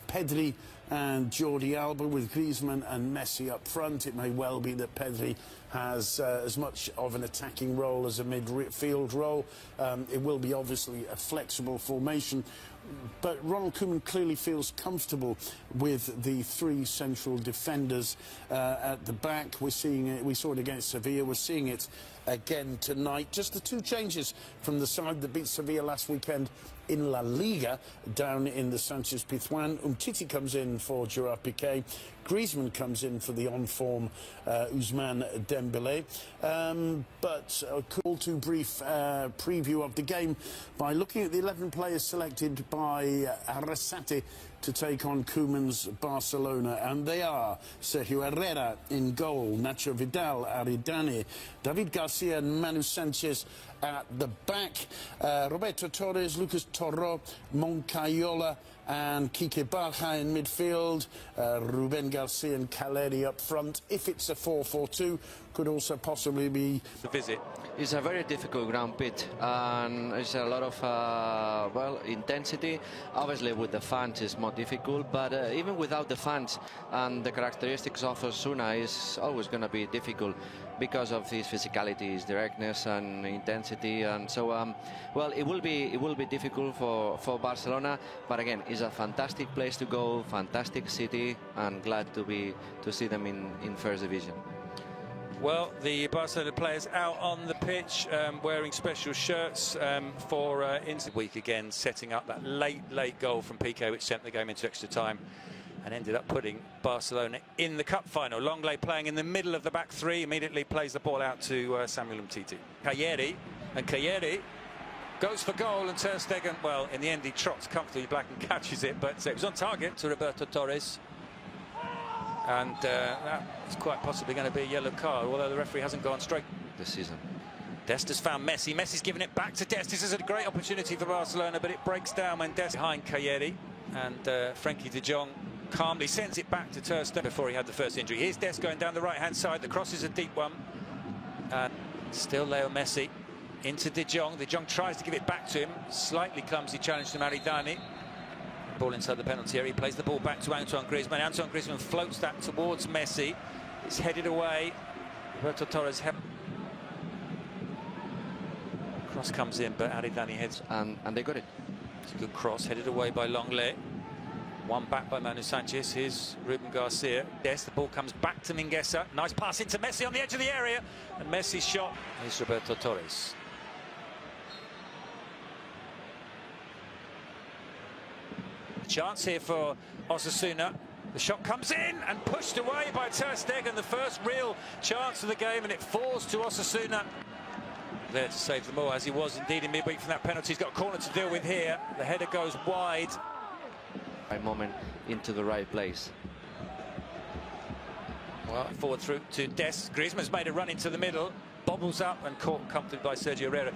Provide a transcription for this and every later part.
Pedri and Jordi Alba, with Griezmann and Messi up front. It may well be that Pedri has as much of an attacking role as a midfield role. It will be obviously a flexible formation, but Ronald Koeman clearly feels comfortable with the three central defenders at the back. We're seeing it. We saw it against Sevilla. We're seeing it again tonight. Just the two changes from the side that beat Sevilla last weekend in La Liga, down in the Sanchez Pizjuan. Umtiti comes in for Gerard Piqué. Griezmann comes in for the on-form Ousmane Dembélé. But a call to brief preview of the game by looking at the 11 players selected by Arrasate to take on Koeman's Barcelona, and they are Sergio Herrera in goal, Nacho Vidal, Aridane, David Garcia and Manu Sanchez at the back, Roberto Torres, Lucas Torro, Moncayola and Quique Barja in midfield, Ruben Garcia and Caleri up front. If it's a 4-4-2, could also possibly be the visit. It's a very difficult ground pit, and it's a lot of well, intensity. Obviously with the fans it's more difficult, but even without the fans and the characteristics of Osasuna is always going to be difficult because of his physicality, his directness and intensity, and so well, it will be difficult for Barcelona, but again, it's a fantastic place to go, fantastic city, and glad to see them in first division. Well, the Barcelona players out on the pitch wearing special shirts for week again, setting up that late goal from Piqué, which sent the game into extra time and ended up putting Barcelona in the cup final. Longley playing in the middle of the back three, immediately plays the ball out to Samuel Umtiti. Caleri goes for goal, and Ter Stegen, well, in the end he trots comfortably back and catches it, but it was on target to Roberto Torres. And that's quite possibly going to be a yellow card, although the referee hasn't gone straight this season. Dest has found Messi. Messi's giving it back to Dest. This is a great opportunity for Barcelona, but it breaks down when Dest behind Caleri, and Frankie de Jong calmly sends it back to Ter Stegen before he had the first injury. Here's Dest going down the right-hand side. The cross is a deep one. And still Leo Messi into de Jong. De Jong tries to give it back to him. Slightly clumsy challenge to Aridane. Ball inside the penalty area. He plays the ball back to Antoine Griezmann. Antoine Griezmann floats that towards Messi. It's headed away. Roberto Torres. Cross comes in, but Aridane heads. And they got it. It's a good cross, headed away by Longley. One back by Manu Sanchez. Here's Ruben Garcia. Yes, the ball comes back to Mingueza. Nice pass into Messi on the edge of the area. And Messi's shot. Here's Roberto Torres. Chance here for Osasuna. The shot comes in and pushed away by Ter Stegen. The first real chance of the game, and it falls to Osasuna. There to save them all, as he was indeed in midweek from that penalty. He's got a corner to deal with here. The header goes wide. Right moment into the right place. Well, forward through to Dest. Griezmann's made a run into the middle. Bobbles up and caught comfortably by Sergio Herrera,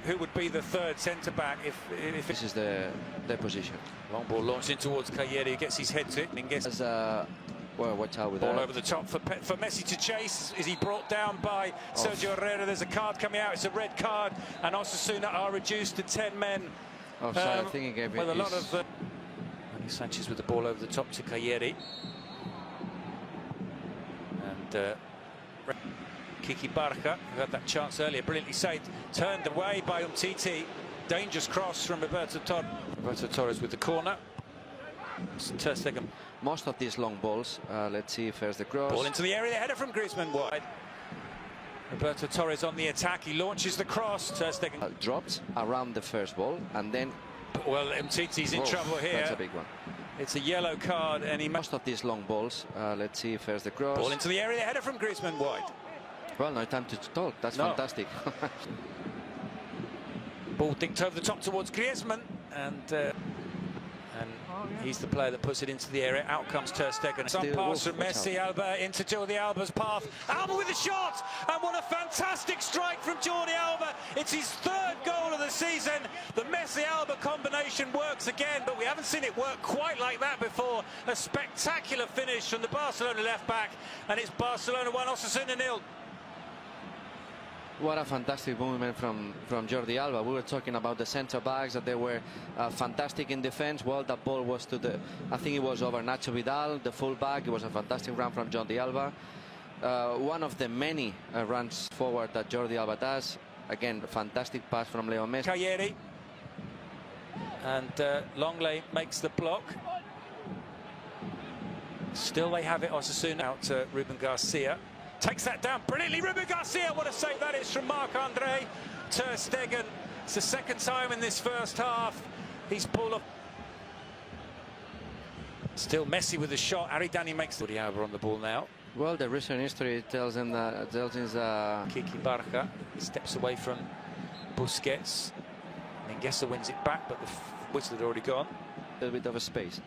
who would be the third centre-back if this is their position. Long ball launched in towards Caleri, who gets his head to it. Mingueza. Well, watch out with ball that. Over the top for Messi to chase. Is he brought down by Sergio Herrera? There's a card coming out. It's a red card, and Osasuna are reduced to 10 men. Offside, I think he gave it. With a lot of Manu Sanchez with the ball over the top to Caleri. And Quique Barja, who had that chance earlier, brilliantly saved, turned away by Umtiti. Dangerous cross from Roberto Torres. Roberto Torres with the corner. Ter Stegen. Most of these long balls. Let's see if there's the cross. Ball into the area, the header from Griezmann wide. Roberto Torres on the attack. He launches the cross. Ter Stegen drops around the first ball, and then. Well, Umtiti's in trouble here. That's a big one. It's a yellow card, and he most of these long balls. Let's see if there's the cross. Ball into the area, the header from Griezmann wide. Well, no time to talk. That's fantastic. Ball dinked over the top towards Griezmann, and he's the player that puts it into the area. Out comes Ter Stegen. Some pass from Messi. Alba into Jordi Alba's path. Alba with a shot, and what a fantastic strike from Jordi Alba. It's his third goal of the season. The Messi-Alba combination works again, but we haven't seen it work quite like that before. A spectacular finish from the Barcelona left back, and it's Barcelona 1, Osasuna 0. What a fantastic movement from Jordi Alba. We were talking about the centre backs, that they were fantastic in defence. Well, that ball was to the, I think it was over Nacho Vidal, the full back. It was a fantastic run from Jordi Alba. One of the many runs forward that Jordi Alba does. Again, fantastic pass from Leo Messi. Cagliari. And Longley makes the block. Still they have it. Osasuna out to Ruben Garcia. Takes that down brilliantly. Ruben Garcia, what a save that is from Marc-Andre ter Stegen. It's the second time in this first half he's pulled up. Still Messi with the shot. Aridani makes the Alba on the ball now. Well, the recent history tells him that Kiki Barca steps away from Busquets. Mingueza wins it back, but the whistle had already gone. a little bit of a space.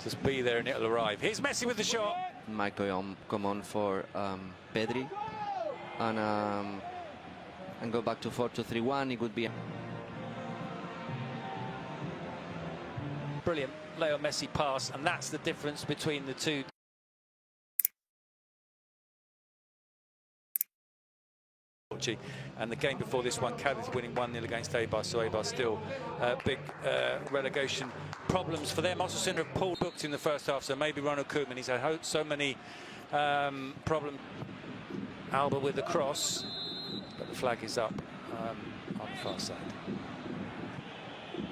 Just be there and it'll arrive. Here's Messi with the shot. Might come on for Pedri and go back to 4-2-3-1. It would be Brilliant Leo Messi pass, and that's the difference between the two. And the game before this one, Cadiz winning 1-0 against Eibar, so Eibar still big relegation problems for them. Osasuna have pulled booked in the first half, so maybe Ronald Koeman, he's had so many problems. Alba with the cross, but the flag is up on the far side.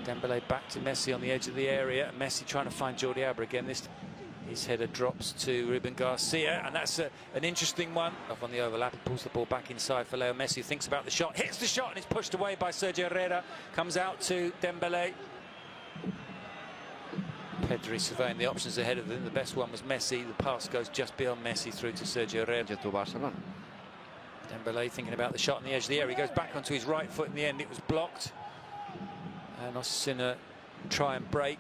Dembele back to Messi on the edge of the area. Messi trying to find Jordi Alba again. His header drops to Ruben Garcia, and that's an interesting one. Off on the overlap, he pulls the ball back inside for Leo Messi, thinks about the shot, hits the shot, and it's pushed away by Sergio Herrera. Comes out to Dembele. Pedri surveying the options ahead of them. The best one was Messi. The pass goes just beyond Messi through to Sergio Herrera. to Barcelona. Dembele thinking about the shot on the edge of the area. He goes back onto his right foot. In the end, it was blocked. And Osasuna try and break.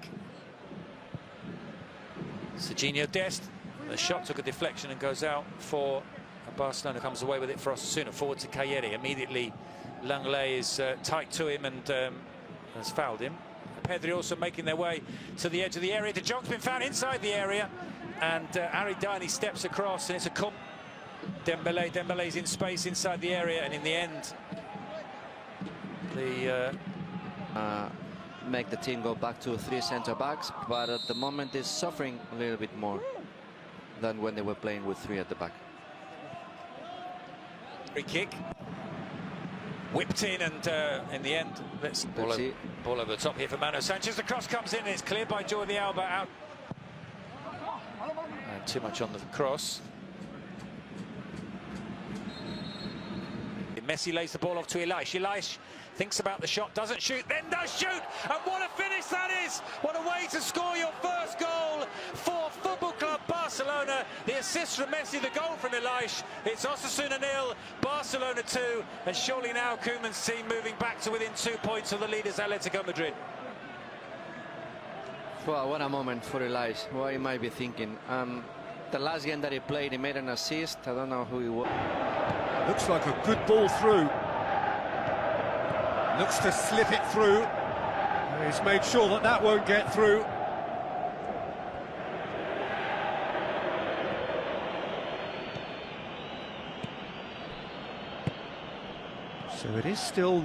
Serginho Dest, the shot took a deflection and goes out for Barcelona. Comes away with it for Osasuna. Forward to Cagliari. Immediately Langley is tight to him and has fouled him. Pedri also making their way to the edge of the area. De Jong's been found inside the area, and Aridani steps across, and it's a Dembele's in space inside the area, and in the end the make the team go back to 3 centre backs, but at the moment is suffering a little bit more than when they were playing with 3 at the back. Free kick whipped in, and in the end ball over the top here for Mano Sanchez. The cross comes in and it's cleared by Jordi Alba out. And too much on the cross. Messi lays the ball off to Elias. Elias thinks about the shot, doesn't shoot, then does shoot, and what a finish that is! What a way to score your first goal for Football Club Barcelona. The assist from Messi, the goal from Elias. It's Osasuna 0, Barcelona 2, and surely now Koeman's team moving back to within 2 points of the leaders Atletico Madrid. Well, what a moment for Elias. What he might be thinking. The last game that he played, he made an assist. I don't know who he was. Looks like a good ball through. Looks to slip it through. He's made sure that that won't get through. So it is still